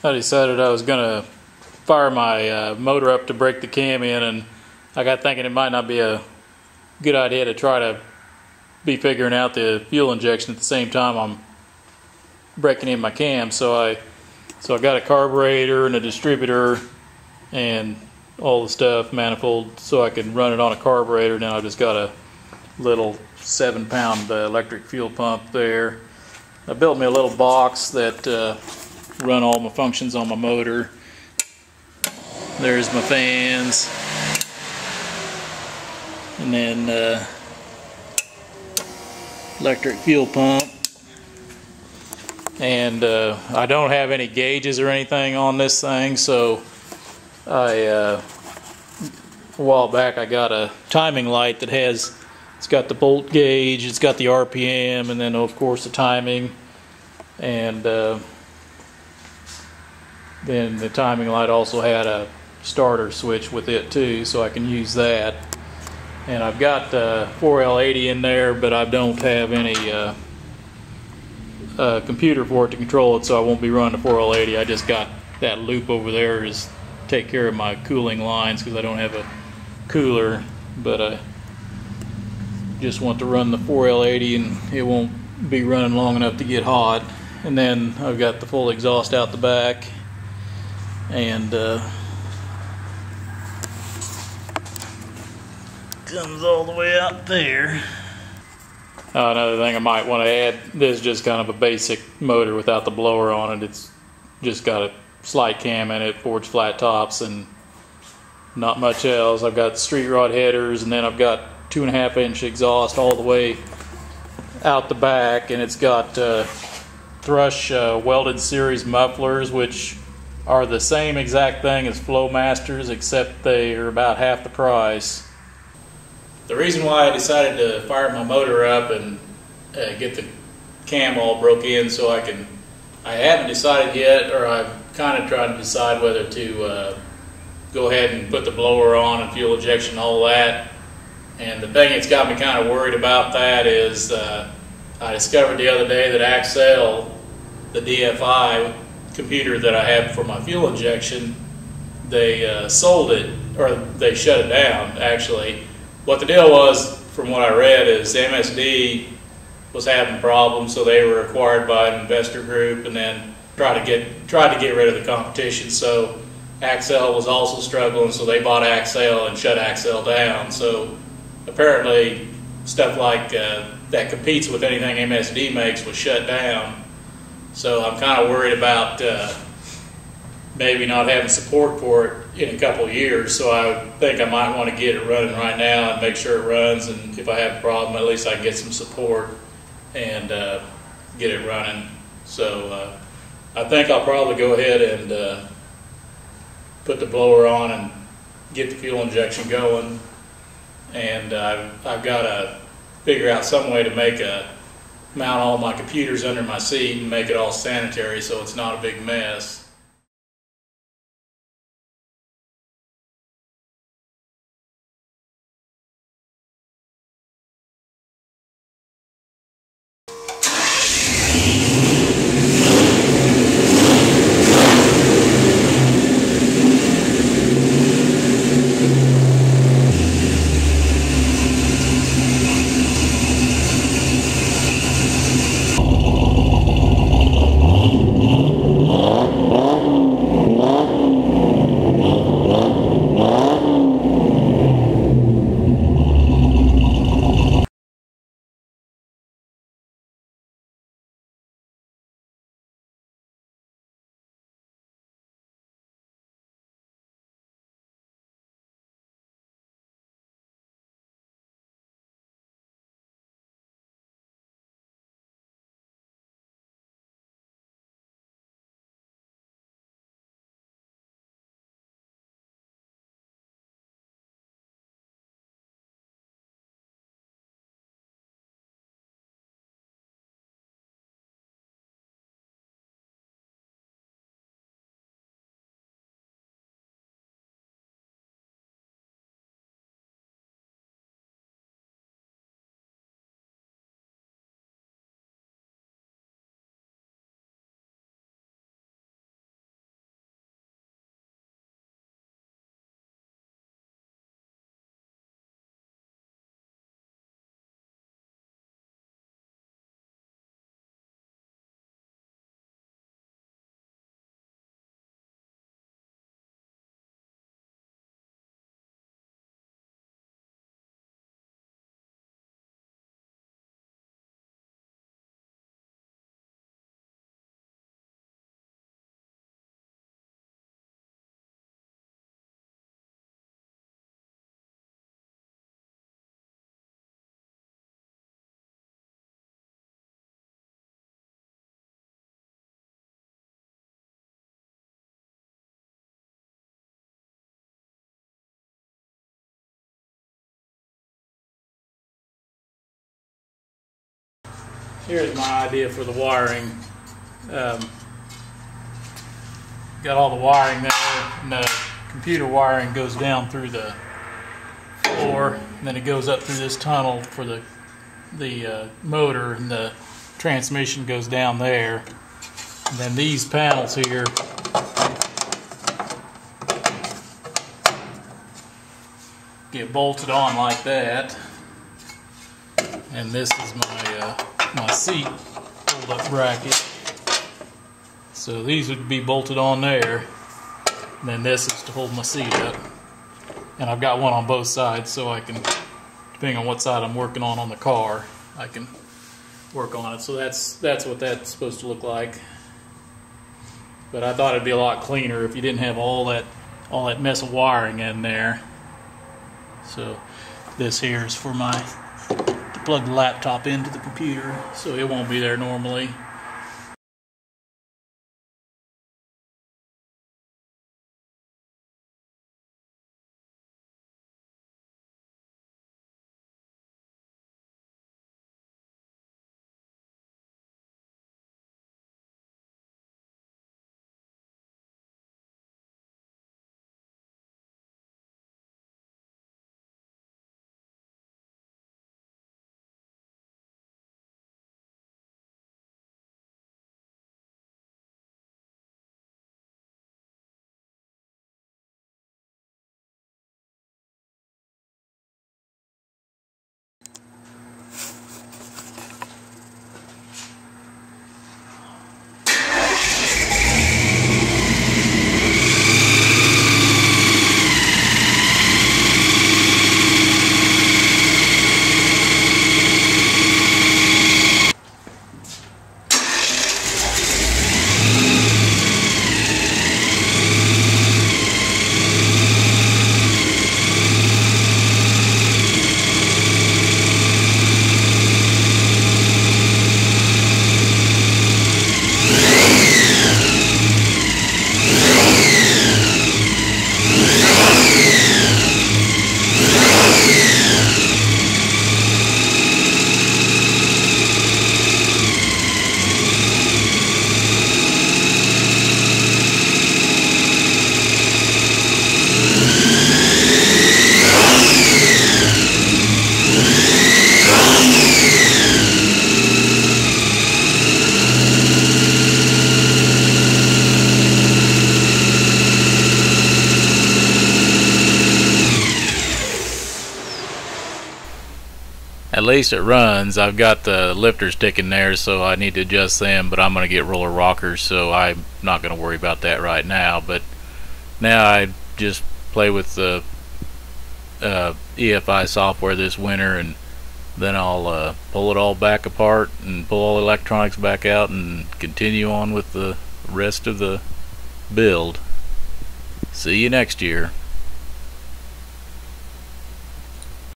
I decided I was gonna fire my motor up to break the cam in, and I got thinking it might not be a good idea to try to be figuring out the fuel injection at the same time I'm breaking in my cam. So I got a carburetor and a distributor and all the stuff, manifold, so I can run it on a carburetor. Now I've just got a little 7-pound electric fuel pump there. I built me a little box that run all my functions on my motor. There's my fans, and then electric fuel pump. And I don't have any gauges or anything on this thing, so a while back I got a timing light that it's got the bolt gauge, it's got the RPM, and then of course the timing, and then the timing light also had a starter switch with it too, so I can use that. And I've got 4L80 in there, but I don't have any computer for it to control it, so I won't be running the 4L80. I just got that loop over there to take care of my cooling lines because I don't have a cooler, but I just want to run the 4L80 and it won't be running long enough to get hot. And then I've got the full exhaust out the back, and comes all the way out there. Another thing I might want to add, this is just kind of a basic motor without the blower on it. It's just got a slide cam in it, forged flat tops, and not much else. I've got street rod headers, and then I've got 2.5-inch exhaust all the way out the back, and it's got Thrush welded series mufflers, which are the same exact thing as Flowmasters, except they are about half the price. The reason why I decided to fire my motor up and get the cam all broke in so I haven't decided yet, or I've kind of tried to decide whether to go ahead and put the blower on and fuel injection, all that. And the thing that's got me kind of worried about that is I discovered the other day that Accel, the DFI computer that I have for my fuel injection, they sold it, or they shut it down actually. What the deal was, from what I read, is MSD was having problems, so they were acquired by an investor group, and then tried to get rid of the competition. So Accel was also struggling, so they bought Accel and shut Accel down. So apparently stuff like that competes with anything MSD makes was shut down. So I'm kind of worried about maybe not having support for it in a couple of years, so I think I might want to get it running right now and make sure it runs, and if I have a problem, at least I can get some support and get it running. So I think I'll probably go ahead and put the blower on and get the fuel injection going, and I've got to figure out some way to mount all my computers under my seat and make it all sanitary so it's not a big mess. here's my idea for the wiring. Got all the wiring there, and the computer wiring goes down through the floor, and then it goes up through this tunnel for the motor, and the transmission goes down there. And then these panels here get bolted on like that, and this is my seat hold-up bracket. So these would be bolted on there, and then this is to hold my seat up. And I've got one on both sides, so I can, depending on what side I'm working on the car, I can work on it. So that's what that's supposed to look like. But I thought it'd be a lot cleaner if you didn't have all that mess of wiring in there. So this here is for to plug the laptop into the computer, so it won't be there normally. At least it runs. I've got the lifter sticking there, so I need to adjust them, but I'm going to get roller rockers, so I'm not going to worry about that right now. But now I just play with the EFI software this winter, and then I'll pull it all back apart and pull all the electronics back out and continue on with the rest of the build. See you next year.